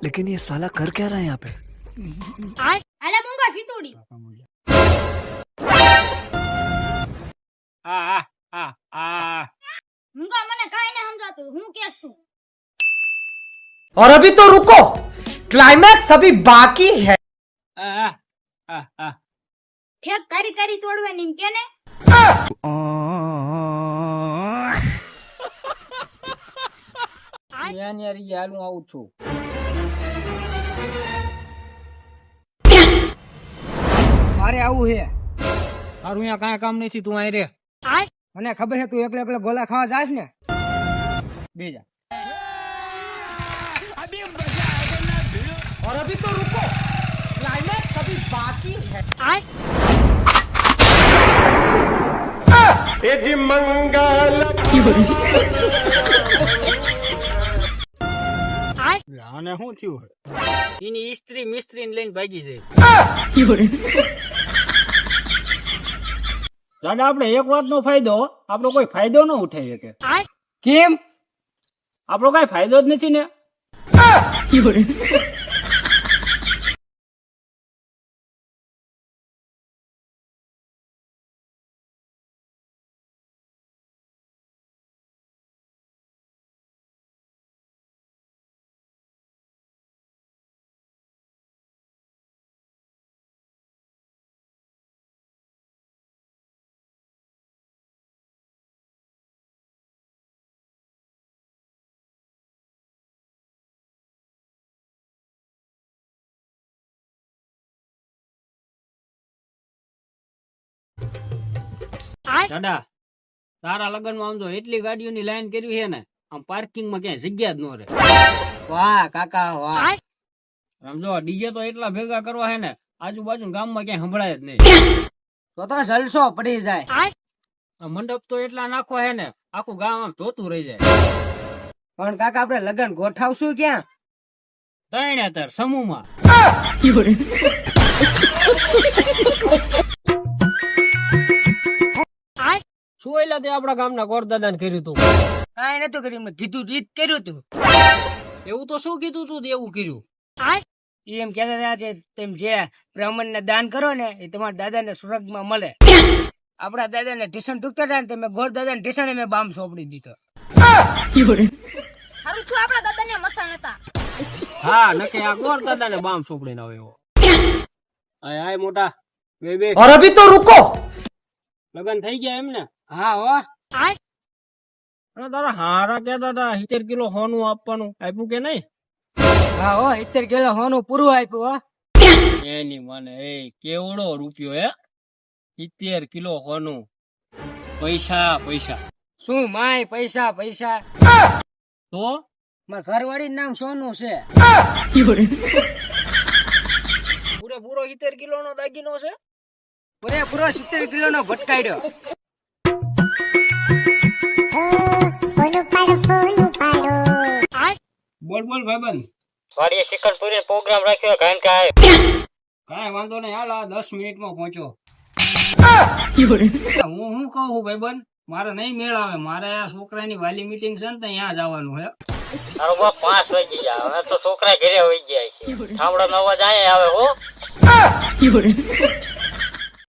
लेकिन ये साला कर क्या रहा है यहाँ पे? અલે મૂંગા સીતુડી મૂંગા મને કાઈ ન સમજાતું હું કેસ તું और अभी तो रुको, क्लाइमैक्स अभी बाकी है। ઠેક કરી કરી તોડવાની એમ કે ને હાલું આવું છું મારે આવું હે તારું અહીંયા કાંઈ કામ નથી તું અહીં રે મને ખબર છે તું એકલે એકલે ગોલા ખાવા જાય ને બે જા और अभी तो रुको, क्लाइमैक्स अभी बाकी है। આને શું થયું એની ઇસ્ત્રી મિસ્ત્રી લઈને ભાગી છે દાદા આપણે એક વાત નો ફાયદો આપણો કોઈ ફાયદો ન ઉઠાવી શકે કેમ આપણો કઈ ફાયદો જ નથી ને દાદા તારા લગન માં આમ તો એટલી ગાડીઓની લાઈન કરવી છે ને આમ પાર્કિંગ માં ક્યાંય જગ્યા જ ન રહે વાહ કાકા વાહ સમજો ડીજે તો એટલા ભેગા કરવા છે ને આજુબાજુ ગામમાં ક્યાંય સંભળાય જ નહીં તો જલસો પડી જાય આ મંડપ તો એટલા નાખો છે ને આખું ગામ આમ જોતું રહી જાય પણ કાકા આપણે લગન ગોઠવશું ક્યાં તૈણેતર સમૂહમાં શું એલા તે આપણા ગામના ગોરદાદા ને કર્યું તું કાંઈ નતું કર્યું મેં કીધું રીત કર્યું તું એવું તો શું કીધું તું એવું કર્યું એમ કહેતા હતા છે તેમ જે બ્રાહ્મણ ને દાન કરો ને એ તમારા દાદા ને સ્વર્ગમાં મળે આપણા દાદા ને ઢીસણ ટૂંકતા હતા ને તમે ગોરદાદા ને ઢીસણે મેં બામ સોંપડી દીધો હારું છું આપણા દાદાને મસા નતા હા નકે આ ગોરદાદા ને બામ સોંપડી ના એવો આય આય મોટા બે બે और अभी तो रुको, લગન થઈ ગયા એમ ને હા હો તારા હારા કેતા હતા 70 કિલો હોનું આપવાનું આપ્યું કે નહીં હા હો 70 કિલો હોનું પૂરું આપ્યું હો એની મને એ કેવડો રૂપિયો હે 70 કિલો હોનું પૈસા પૈસા શું માય પૈસા પૈસા તો મારા ઘરવાળી નામ સોનું છે પૂરેપૂરો 70 કિલો નો દાગીનો છે પૂરેપૂરો 70 કિલો નો ભટકાડ્યો બોલ બોલ ભાઈબંધ વાડીએ ચિકન પૂરી પ્રોગ્રામ રાખ્યો કાંઈ કાંઈ વાંધો નહીં હાલ આ 10 મિનિટમાં પહોંચો હું શું કહું છું ભાઈબંધ મારે નહીં મેળ આવે મારે આ છોકરાની વાલી મીટિંગ છે ને ત્યાં જવાનું હે તારો બાપ 5 વાગી જાય હવે તો છોકરા ઘરે હોઈ ગયા છે ઠામડા નો અવાજ આયા આવે હો